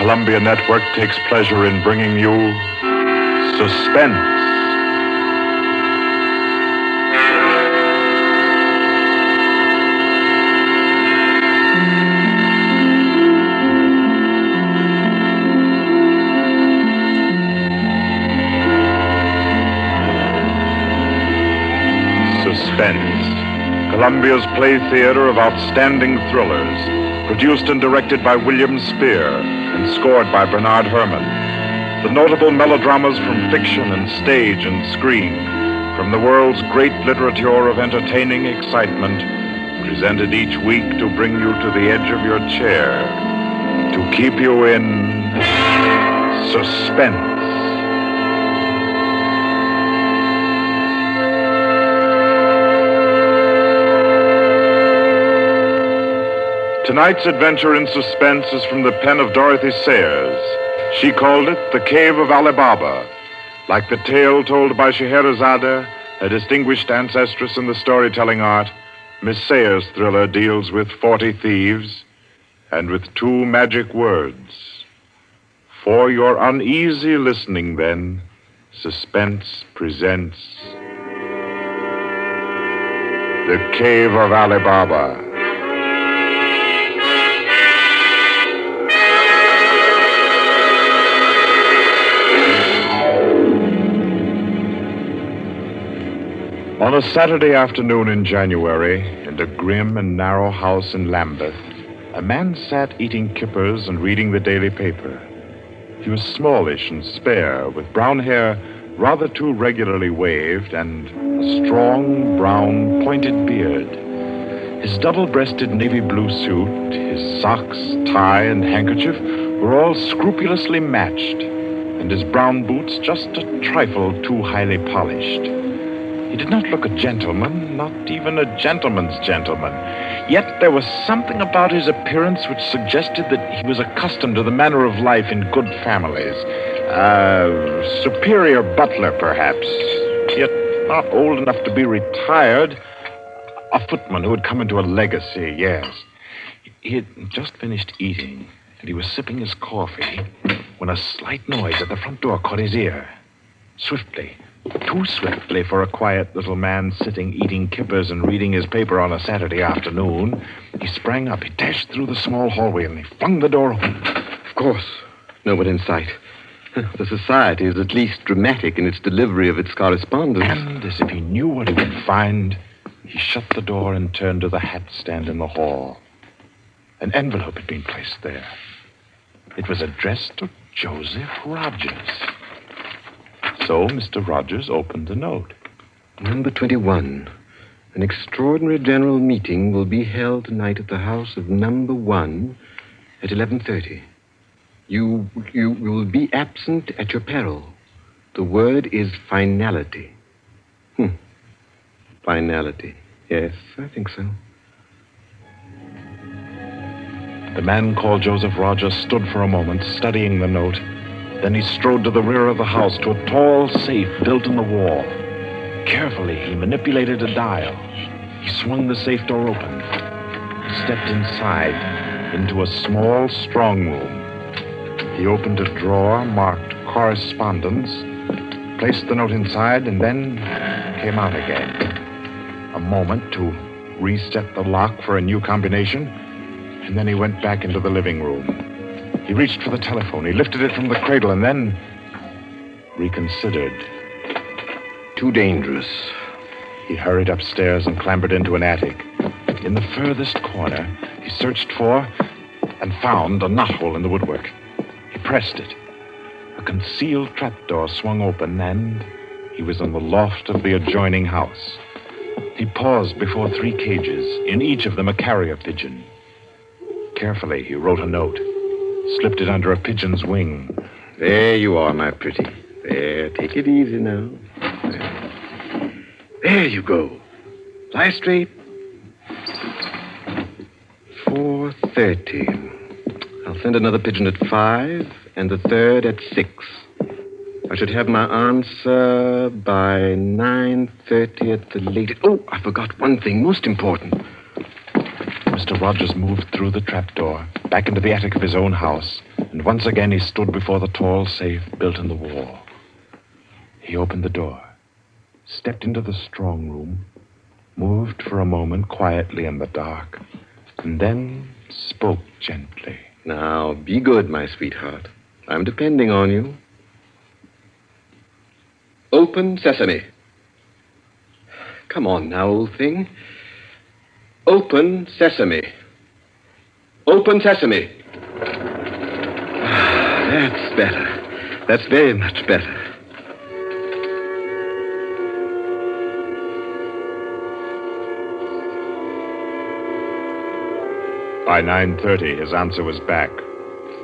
Columbia Network takes pleasure in bringing you Suspense. Suspense, Columbia's play theater of outstanding thrillers, produced and directed by William Spear and scored by Bernard Herrmann. The notable melodramas from fiction and stage and screen, from the world's great literature of entertaining excitement, presented each week to bring you to the edge of your chair, to keep you in suspense. Tonight's adventure in suspense is from the pen of Dorothy Sayers. She called it The Cave of Ali Baba. Like the tale told by Scheherazade, a distinguished ancestress in the storytelling art, Miss Sayers' thriller deals with 40 thieves and with 2 magic words. For your uneasy listening, then, Suspense presents The Cave of Ali Baba. On a Saturday afternoon in January, in a grim and narrow house in Lambeth, a man sat eating kippers and reading the daily paper. He was smallish and spare, with brown hair rather too regularly waved and a strong, brown, pointed beard. His double-breasted navy blue suit, his socks, tie, and handkerchief were all scrupulously matched, and his brown boots just a trifle too highly polished. He did not look a gentleman, not even a gentleman's gentleman. Yet there was something about his appearance which suggested that he was accustomed to the manner of life in good families. A superior butler, perhaps, yet not old enough to be retired. A footman who had come into a legacy, yes. He had just finished eating, and he was sipping his coffee when a slight noise at the front door caught his ear. Swiftly, too swiftly for a quiet little man sitting eating kippers and reading his paper on a Saturday afternoon, he sprang up. He dashed through the small hallway and he flung the door open. Of course, no one in sight. The society is at least dramatic in its delivery of its correspondence. And as if he knew what he would find, he shut the door and turned to the hat stand in the hall. An envelope had been placed there. It was addressed to Joseph Rogers. So Mr. Rogers opened the note. Number 21. An extraordinary general meeting will be held tonight at the house of number 1 at 11:30. You will be absent at your peril. The word is finality. Finality. Yes, I think so. The man called Joseph Rogers stood for a moment, studying the note. Then he strode to the rear of the house, to a tall safe built in the wall. Carefully, he manipulated a dial. He swung the safe door open, stepped inside into a small strong room. He opened a drawer marked correspondence, placed the note inside, and then came out again. A moment to reset the lock for a new combination, and then he went back into the living room. He reached for the telephone. He lifted it from the cradle and then reconsidered. Too dangerous. He hurried upstairs and clambered into an attic. In the furthest corner, he searched for and found a knothole in the woodwork. He pressed it. A concealed trapdoor swung open, and he was in the loft of the adjoining house. He paused before 3 cages, in each of them a carrier pigeon. Carefully, he wrote a note, slipped it under a pigeon's wing. There you are, my pretty. There, take it easy now. There you go. Lie straight. 4:30. I'll send another pigeon at 5 and the third at 6. I should have my answer by 9:30 at the latest. Oh, I forgot one thing, most important. Mr. Rogers moved through the trapdoor, back into the attic of his own house, and once again he stood before the tall safe built in the wall. He opened the door, stepped into the strong room, moved for a moment quietly in the dark, and then spoke gently. Now, be good, my sweetheart. I'm depending on you. Open sesame. Come on now, old thing. Open sesame. Open sesame. That's better. That's very much better. By 9:30, his answer was back.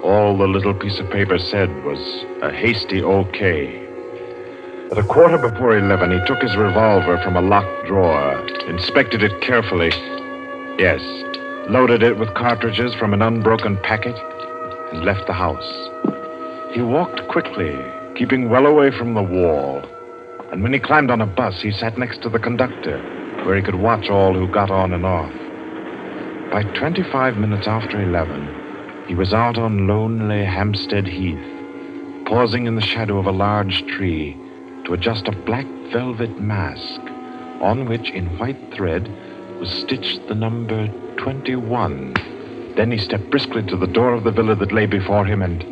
All the little piece of paper said was a hasty okay. At a quarter before 11, he took his revolver from a locked drawer, inspected it carefully. Yes, loaded it with cartridges from an unbroken packet, and left the house. He walked quickly, keeping well away from the wall. And when he climbed on a bus, he sat next to the conductor, where he could watch all who got on and off. By 25 minutes after 11, he was out on lonely Hampstead Heath, pausing in the shadow of a large tree to adjust a black velvet mask, on which, in white thread, was stitched the number 21. Then he stepped briskly to the door of the villa that lay before him and...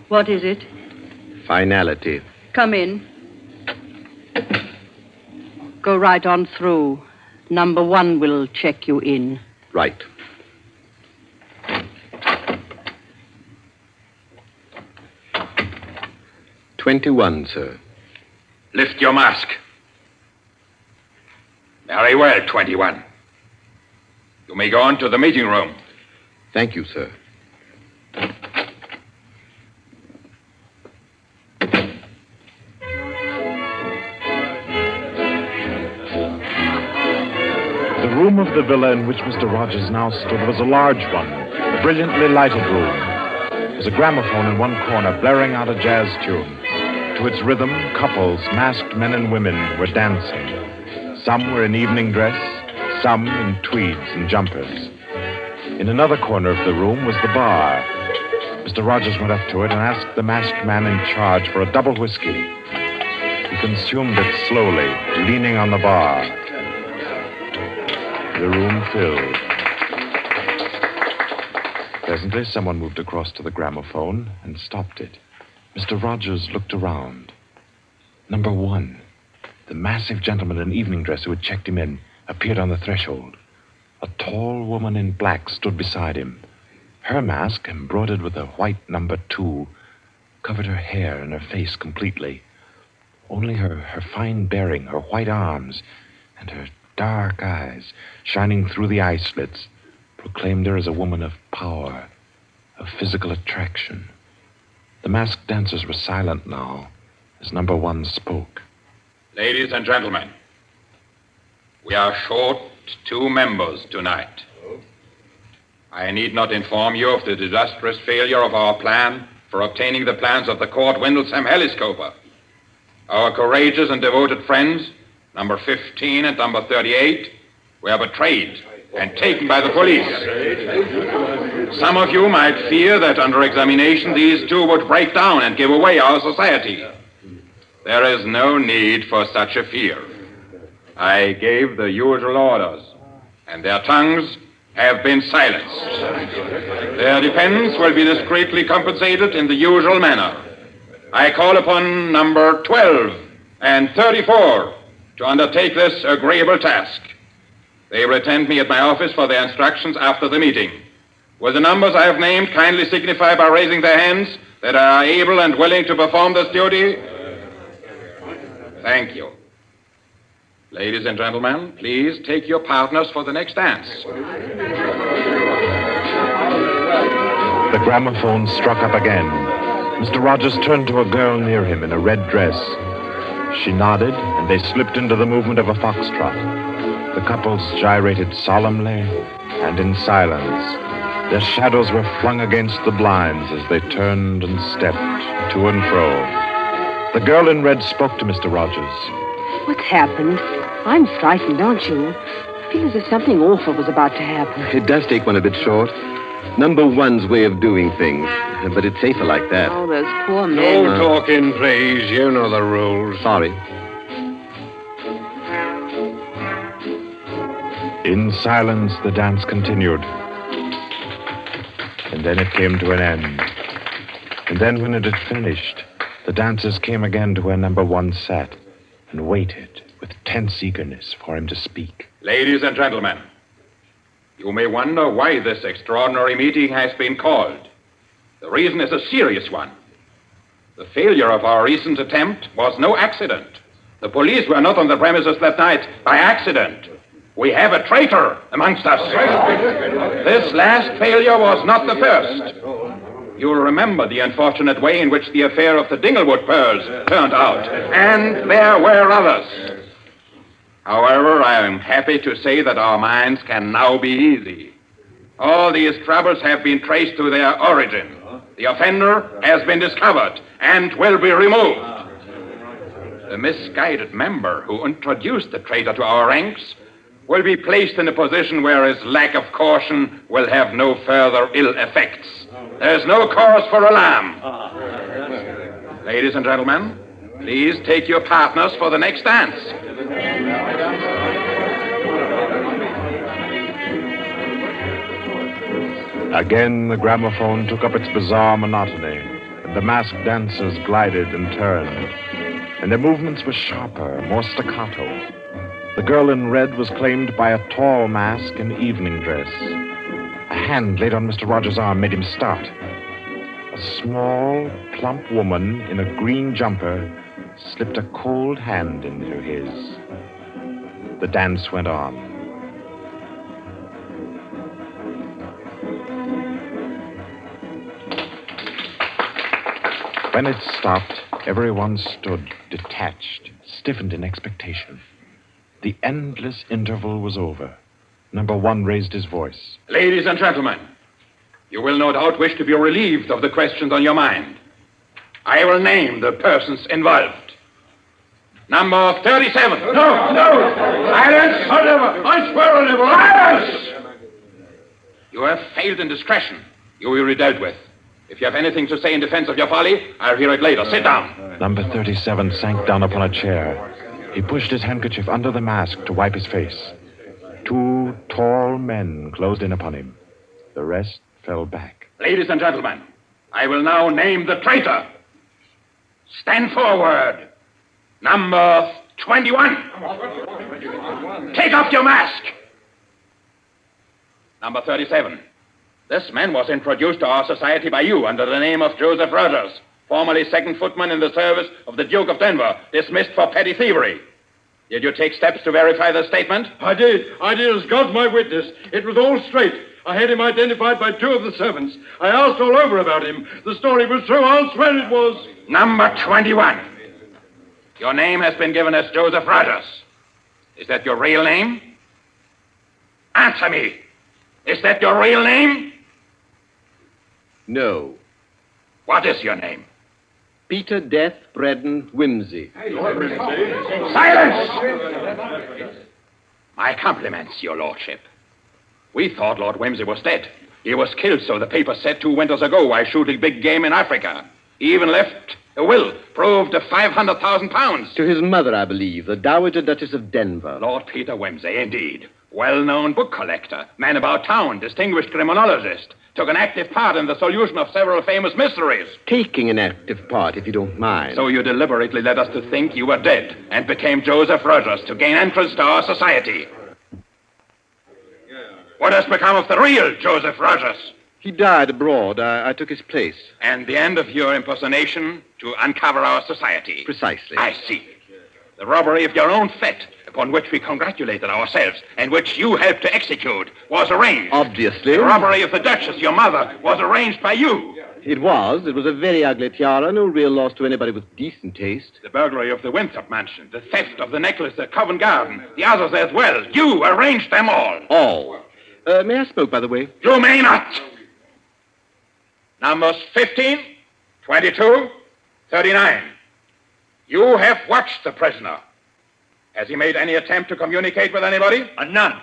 What is it? Finality. Come in. Go right on through. Number 1 will check you in. Right. "21, sir." Lift your mask. Very well, 21. You may go on to the meeting room. Thank you, sir. The room of the villa in which Mr. Rogers now stood was a large one, a brilliantly lighted room. There was a gramophone in one corner blaring out a jazz tune. To its rhythm, couples, masked men and women, were dancing. Some were in evening dress, some in tweeds and jumpers. In another corner of the room was the bar. Mr. Rogers went up to it and asked the masked man in charge for a double whiskey. He consumed it slowly, leaning on the bar. The room filled. Presently, someone moved across to the gramophone and stopped it. Mr. Rogers looked around. Number 1, the massive gentleman in evening dress who had checked him in, appeared on the threshold. A tall woman in black stood beside him. Her mask, embroidered with a white number 2, covered her hair and her face completely. Only her fine bearing, her white arms, and her dark eyes, shining through the eye slits, proclaimed her as a woman of power, of physical attraction. The masked dancers were silent now as number 1 spoke. Ladies and gentlemen, we are short 2 members tonight. I need not inform you of the disastrous failure of our plan for obtaining the plans of the Court Windlesham Heliscoper. Our courageous and devoted friends, number 15 and number 38, were betrayed and taken by the police. Some of you might fear that under examination these 2 would break down and give away our society. There is no need for such a fear. I gave the usual orders, and their tongues have been silenced. Their defense will be discreetly compensated in the usual manner. I call upon number 12 and 34 to undertake this agreeable task. They will attend me at my office for their instructions after the meeting. Will the numbers I have named kindly signify by raising their hands that they are able and willing to perform this duty? Thank you. Ladies and gentlemen, please take your partners for the next dance. The gramophone struck up again. Mr. Rogers turned to a girl near him in a red dress. She nodded, and they slipped into the movement of a foxtrot. The couples gyrated solemnly and in silence. Their shadows were flung against the blinds as they turned and stepped to and fro. The girl in red spoke to Mr. Rogers. What's happened? I'm frightened, aren't you? feel as if something awful was about to happen. It does take one a bit short. Number one's way of doing things. But it's safer like that. Oh, those poor men. No talking, please. You know the rules. Sorry. In silence, the dance continued. And then it came to an end. And then when it had finished, the dancers came again to where number one sat and waited with tense eagerness for him to speak. Ladies and gentlemen, you may wonder why this extraordinary meeting has been called. The reason is a serious one. The failure of our recent attempt was no accident. The police were not on the premises that night by accident. We have a traitor amongst us. This last failure was not the first. You'll remember the unfortunate way in which the affair of the Dinglewood pearls turned out. And there were others. However, I am happy to say that our minds can now be easy. All these troubles have been traced to their origin. The offender has been discovered and will be removed. The misguided member who introduced the traitor to our ranks will be placed in a position where his lack of caution will have no further ill effects. There's no cause for alarm. Ladies and gentlemen, please take your partners for the next dance. Again, the gramophone took up its bizarre monotony, and the masked dancers glided and turned, and their movements were sharper, more staccato. The girl in red was claimed by a tall mask in evening dress. A hand laid on Mr. Rogers' arm made him start. A small, plump woman in a green jumper slipped a cold hand into his. The dance went on. When it stopped, everyone stood detached, stiffened in expectation. The endless interval was over. Number one raised his voice. Ladies and gentlemen, you will no doubt wish to be relieved of the questions on your mind. I will name the persons involved. Number 37. No! Silence! I swear on it! Silence! You have failed in discretion. You will be dealt with. If you have anything to say in defense of your folly, I'll hear it later. Sit down. Number 37 sank down upon a chair. He pushed his handkerchief under the mask to wipe his face. Two tall men closed in upon him. The rest fell back. Ladies and gentlemen, I will now name the traitor. Stand forward. Number 21. Take off your mask. Number 37. This man was introduced to our society by you under the name of Joseph Rogers, formerly second footman in the service of the Duke of Denver, dismissed for petty thievery. Did you take steps to verify the statement? I did as God's my witness. It was all straight. I had him identified by two of the servants. I asked all over about him. The story was true. I'll swear it was. Number 21. Your name has been given as Joseph Rogers. Is that your real name? Answer me. Is that your real name? No. What is your name? Peter Death Braddon Whimsy. Silence! My compliments, your lordship. We thought Lord Whimsy was dead. He was killed, so the paper said 2 winters ago, while shooting big game in Africa. He even left a will, proved of £500,000. To his mother, I believe, the Dowager Duchess of Denver. Lord Peter Whimsy, indeed. Well-known book collector, man about town, distinguished criminologist. Took an active part in the solution of several famous mysteries. Taking an active part, if you don't mind. So you deliberately led us to think you were dead and became Joseph Rogers to gain entrance to our society. What has become of the real Joseph Rogers? He died abroad. I took his place. And the end of your impersonation to uncover our society. Precisely. I see. The robbery of your own fete, upon which we congratulated ourselves, and which you helped to execute, was arranged. Obviously. The robbery of the Duchess, your mother, was arranged by you. It was. It was a very ugly tiara. No real loss to anybody with decent taste. The burglary of the Winthrop mansion, the theft of the necklace at Covent Garden, the others as well. You arranged them all. All. May I smoke, by the way? You may not. Numbers 15, 22, 39. You have watched the prisoner. Has he made any attempt to communicate with anybody? None.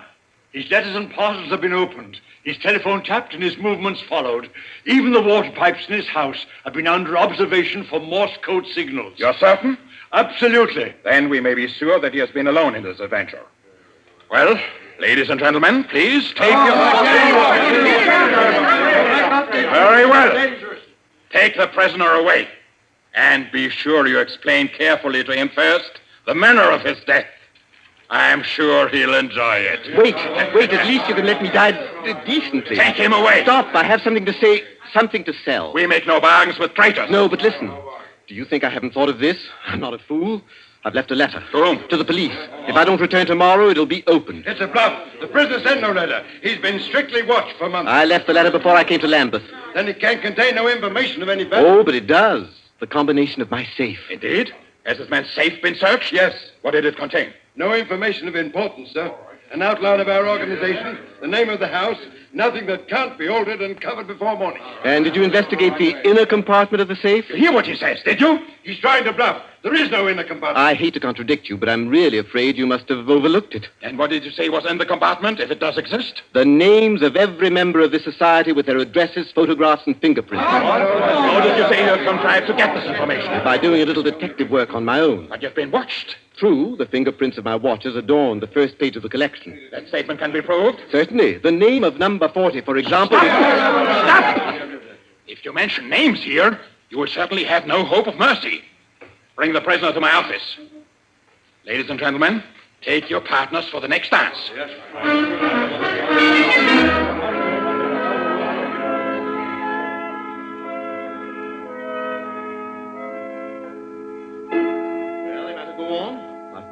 His letters and parcels have been opened. His telephone tapped and his movements followed. Even the water pipes in his house have been under observation for Morse code signals. You're certain? Absolutely. Then we may be sure that he has been alone in this adventure. Well, ladies and gentlemen, please take your... Very well. Take the prisoner away. And be sure you explain carefully to him first the manner of his death. I'm sure he'll enjoy it. Wait, at least you can let me die decently. Take him away. Stop, I have something to say, something to sell. We make no bargains with traitors. No, but listen. Do you think I haven't thought of this? I'm not a fool. I've left a letter. To whom? To the police. If I don't return tomorrow, it'll be opened. It's a bluff. The prisoner sent no letter. He's been strictly watched for months. I left the letter before I came to Lambeth. Then it can't contain no information of any value. Oh, but it does. The combination of my safe. Indeed? Has this man's safe been searched? Yes. What did it contain? No information of importance, sir. An outline of our organization, the name of the house, nothing that can't be altered and covered before morning. And did you investigate the inner compartment of the safe? You hear what he says, did you? He's trying to bluff. There is no inner compartment. I hate to contradict you, but I'm really afraid you must have overlooked it. And what did you say was in the compartment, if it does exist? The names of every member of this society with their addresses, photographs, and fingerprints. How did you say you contrived to get this information? By doing a little detective work on my own. But you've been watched. True, the fingerprints of my watches adorn the first page of the collection. That statement can be proved? Certainly. The name of number 40, for example... Stop! If you mention names here, you will certainly have no hope of mercy. Bring the prisoner to my office. Ladies and gentlemen, take your partners for the next dance. Yes.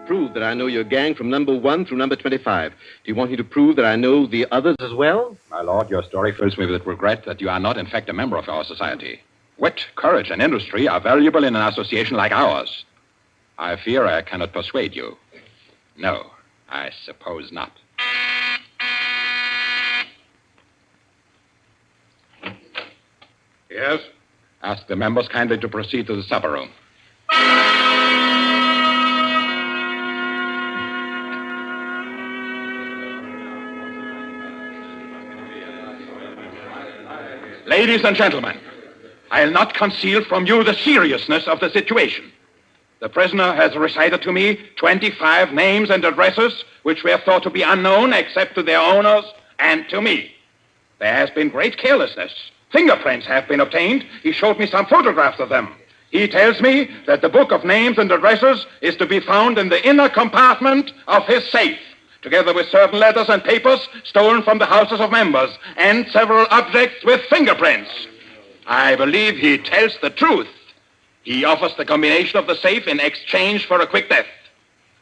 Prove that I know your gang from number 1 through number 25. Do you want me to prove that I know the others as well? My lord, your story fills me with regret that you are not, in fact, a member of our society. Wit, courage, and industry are valuable in an association like ours. I fear I cannot persuade you. No, I suppose not. Yes? Ask the members kindly to proceed to the supper room. Ladies and gentlemen, I'll not conceal from you the seriousness of the situation. The prisoner has recited to me 25 names and addresses which were thought to be unknown except to their owners and to me. There has been great carelessness. Fingerprints have been obtained. He showed me some photographs of them. He tells me that the book of names and addresses is to be found in the inner compartment of his safe, together with certain letters and papers stolen from the houses of members, and several objects with fingerprints. I believe he tells the truth. He offers the combination of the safe in exchange for a quick death.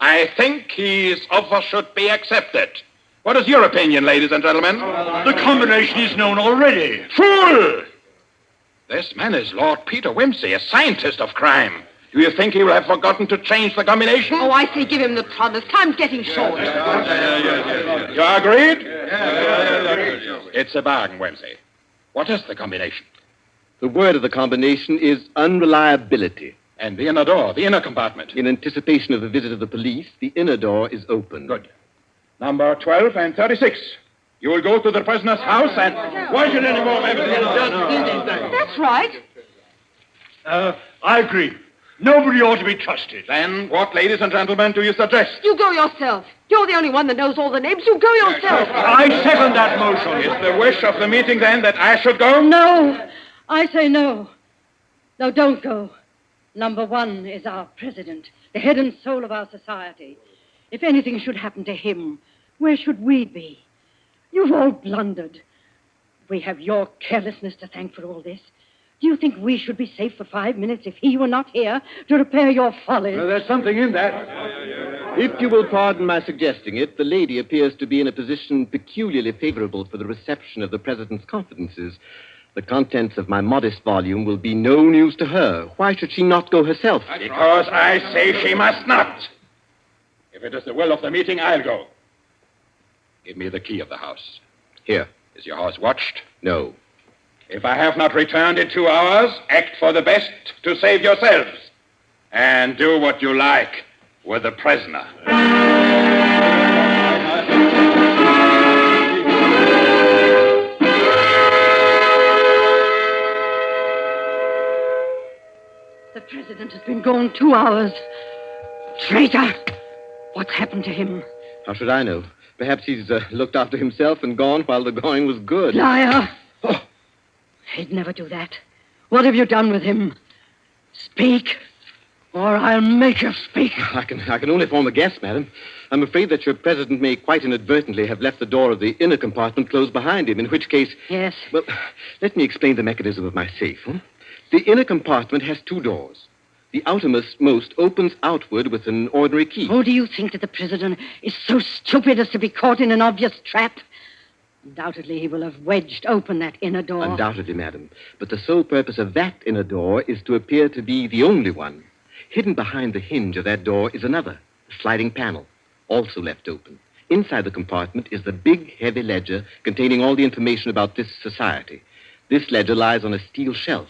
I think his offer should be accepted. What is your opinion, ladies and gentlemen? The combination is known already. Fool! This man is Lord Peter Wimsey, a scientist of crime. Do you think he will have forgotten to change the combination? Oh, I say give him the promise. Time's getting short. You agreed? It's a bargain, Wimsey. What is the combination? The word of the combination is unreliability. And the inner door, the inner compartment. In anticipation of the visit of the police, the inner door is open. Good. Number 12 and 36. You will go to the prisoner's house and... Why should any more members... That's right. I agree. Nobody ought to be trusted. Then what, ladies and gentlemen, do you suggest? You go yourself. You're the only one that knows all the names. You go yourself. I second that motion. Is the wish of the meeting, then, that I should go? No. I say no. No, don't go. Number 1 is our president, the head and soul of our society. If anything should happen to him, where should we be? You've all blundered. We have your carelessness to thank for all this. Do you think we should be safe for 5 minutes if he were not here to repair your folly? Well, there's something in that. If you will pardon my suggesting it, the lady appears to be in a position peculiarly favorable for the reception of the president's confidences. The contents of my modest volume will be no news to her. Why should she not go herself? Because I say she must not. If it is the will of the meeting, I'll go. Give me the key of the house. Here. Is your house watched? No. If I have not returned in 2 hours, act for the best to save yourselves. And do what you like with the prisoner. president has been gone 2 hours. Traitor! What's happened to him? How should I know? Perhaps he's looked after himself and gone while the going was good. Liar! Oh. He'd never do that. What have you done with him? Speak, or I'll make you speak. I can only form a guess, madam. I'm afraid that your president may quite inadvertently have left the door of the inner compartment closed behind him, in which case... Yes? Well, let me explain the mechanism of my safe. The inner compartment has 2 doors. The outermost opens outward with an ordinary key. Oh, do you think that the president is so stupid as to be caught in an obvious trap? Undoubtedly, he will have wedged open that inner door. Undoubtedly, madam. But the sole purpose of that inner door is to appear to be the only one. Hidden behind the hinge of that door is another, a sliding panel, also left open. Inside the compartment is the big, heavy ledger containing all the information about this society. This ledger lies on a steel shelf.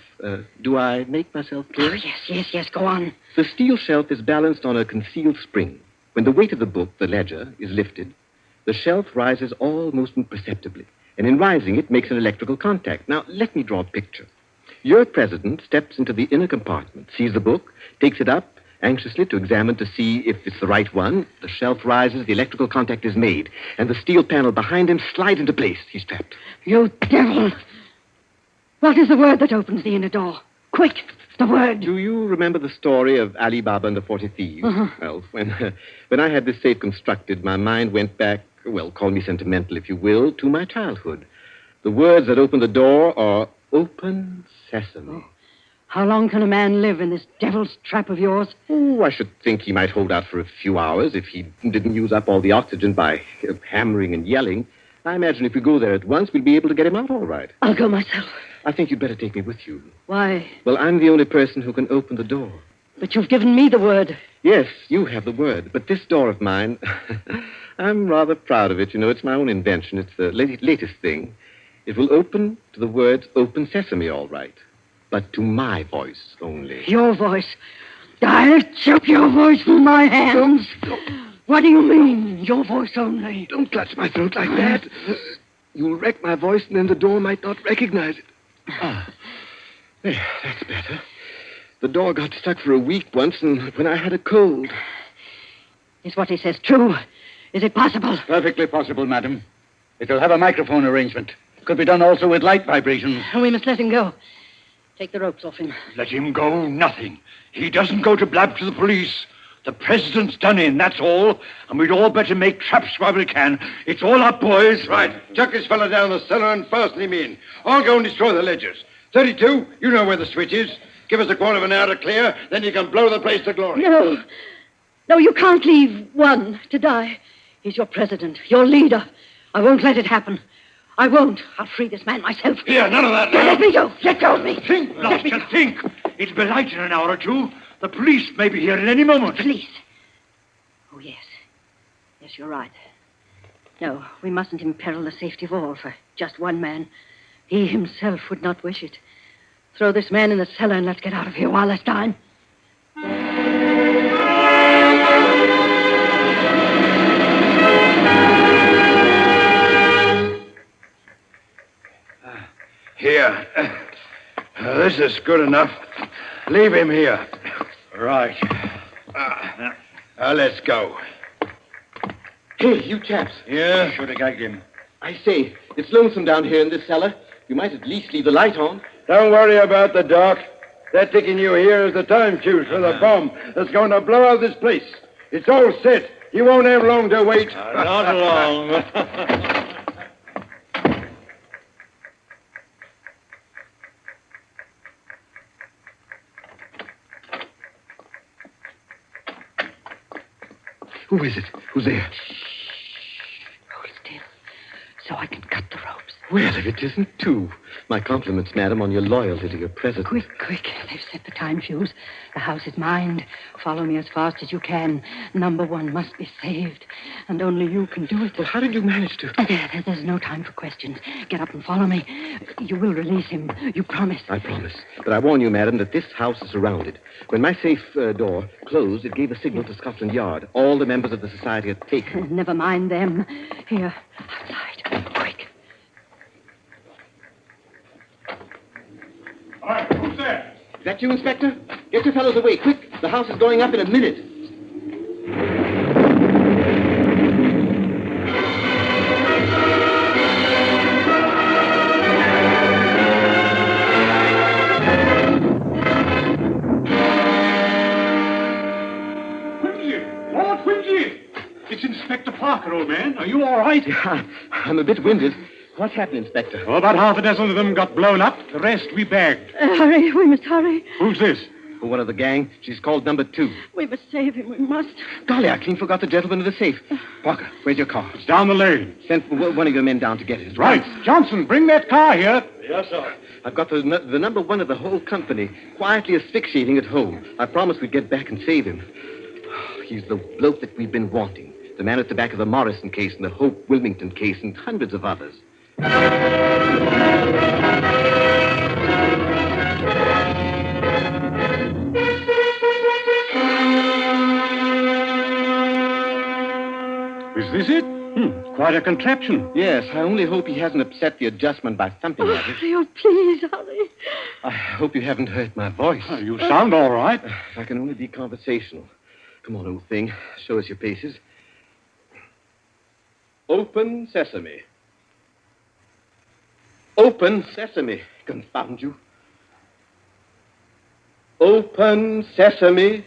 Do I make myself clear? Oh, yes, go on. The steel shelf is balanced on a concealed spring. When the weight of the book, the ledger, is lifted, the shelf rises almost imperceptibly, and in rising it makes an electrical contact. Now, let me draw a picture. Your president steps into the inner compartment, sees the book, takes it up anxiously to examine to see if it's the right one. The shelf rises, the electrical contact is made, and the steel panel behind him slides into place. He's trapped. You devil! What is the word that opens the inner door? Quick, the word. Do you remember the story of Ali Baba and the 40 Thieves? Uh-huh. Well, when I had this safe constructed, my mind went back, well, call me sentimental if you will, to my childhood. The words that open the door are open sesame. Oh. How long can a man live in this devil's trap of yours? Oh, I should think he might hold out for a few hours if he didn't use up all the oxygen by hammering and yelling. I imagine if we go there at once, we'll be able to get him out all right. I'll go myself. I think you'd better take me with you. Why? Well, I'm the only person who can open the door. But you've given me the word. Yes, you have the word. But this door of mine, I'm rather proud of it. You know, it's my own invention. It's the latest thing. It will open to the words open sesame, all right. But to my voice only. Your voice? I'll choke your voice from my hands. What do you mean, your voice only? Don't clutch my throat like that. You'll wreck my voice, and then the door might not recognize it. Ah, there, that's better. The door got stuck for a week once, and when I had a cold. Is what he says true? Is it possible? Perfectly possible, madam. It'll have a microphone arrangement. Could be done also with light vibrations. We must let him go. Take the ropes off him. Let him go, nothing. He doesn't go to blab to the police. The president's done in, that's all. And we'd all better make traps while we can. It's all up, boys. Right. Chuck this fella down the cellar and fasten him in. I'll go and destroy the ledgers. 32, you know where the switch is. Give us a quarter of an hour to clear, then you can blow the place to glory. No, you can't leave one to die. He's your president, your leader. I won't let it happen. I won't. I'll free this man myself. Here, none of that now. Let me go. Let go of me. Think, Blaster, think. It'll be light in an hour or two. The police may be here at any moment. Police? Oh, yes. Yes, you're right. No, we mustn't imperil the safety of all for just one man. He himself would not wish it. Throw this man in the cellar and let's get out of here while there's time. Here. This is good enough. Leave him here. Right. Let's go. Hey, you chaps. Yeah? Should have gagged him. I say, it's lonesome down here in this cellar. You might at least leave the light on. Don't worry about the dark. They're taking you here as the time fuse for the bomb that's going to blow out this place. It's all set. You won't have long to wait. Not long. Who is it? Who's there? Hold still, so I can cut the ropes. Well, if it isn't two. My compliments, madam, on your loyalty to your president. Quick. They've set the time fuse. The house is mine. Follow me as fast as you can. Number one must be saved. And only you can do it. Well, how did you manage to... There's no time for questions. Get up and follow me. You will release him. You promise. I promise. But I warn you, madam, that this house is surrounded. When my safe door closed, it gave a signal to Scotland Yard. All the members of the society are taken. Never mind them. Here, outside. Quick. All right, who's there? Is that you, Inspector? Get your fellows away, quick. The house is going up in a minute. It's Inspector Parker, old man. Are you all right? Yeah, I'm a bit winded. What's happened, Inspector? Oh, about half a dozen of them got blown up. The rest we bagged. Hurry, we must hurry. Who's this? One of the gang. She's called number 2. We must save him, we must. Golly, I clean forgot the gentleman in the safe. Parker, where's your car? It's down the lane. Send one of your men down to get it. Right. Johnson, bring that car here. Yes, sir. I've got the number 1 of the whole company quietly asphyxiating at home. I promised we'd get back and save him. He's the bloke that we've been wanting. The man at the back of the Morrison case and the Hope Wilmington case and hundreds of others. Is this it? Quite a contraption. Yes, I only hope he hasn't upset the adjustment by thumping at it. Oh, please, hurry. I hope you haven't hurt my voice. Oh, you sound all right. I can only be conversational. Come on, old thing. Show us your paces. Open sesame. Open sesame. Confound you. Open sesame.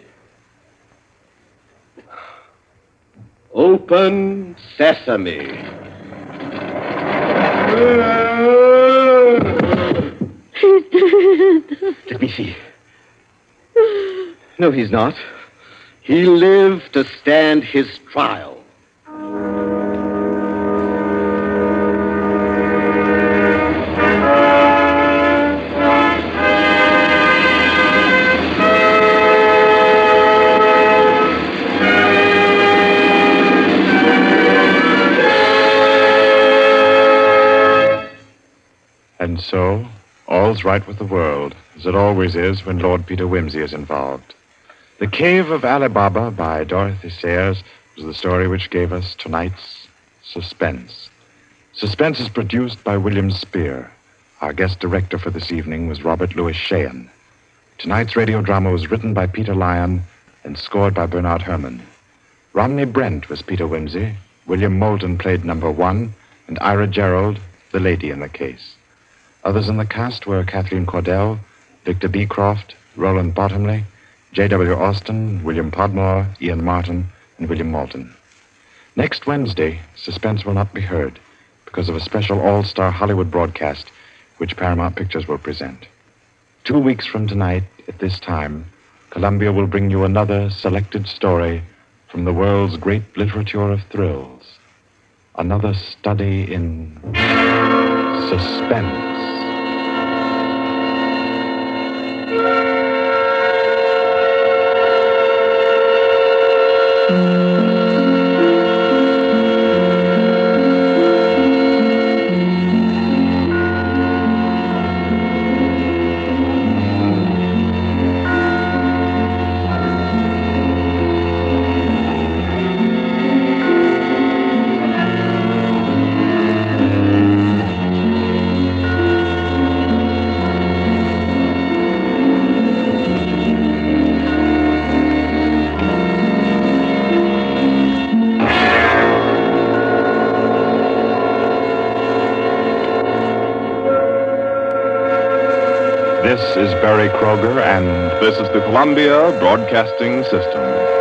Open sesame. He's dead. Let me see. No, he's not. He lived to stand his trial. And so, all's right with the world, as it always is when Lord Peter Wimsey is involved. The Cave of Ali Baba by Dorothy Sayers was the story which gave us tonight's Suspense. Suspense is produced by William Spear. Our guest director for this evening was Robert Louis Sheehan. Tonight's radio drama was written by Peter Lyon and scored by Bernard Herrmann. Romney Brent was Peter Wimsey, William Moulton played number 1, and Ira Gerald, the lady in the case. Others in the cast were Kathleen Cordell, Victor Beecroft, Roland Bottomley, J.W. Austin, William Podmore, Ian Martin, and William Moulton. Next Wednesday, Suspense will not be heard because of a special all-star Hollywood broadcast which Paramount Pictures will present. 2 weeks from tonight, at this time, Columbia will bring you another selected story from the world's great literature of thrills. Another study in suspense. This is Barry Kroger, and This is the Columbia Broadcasting System.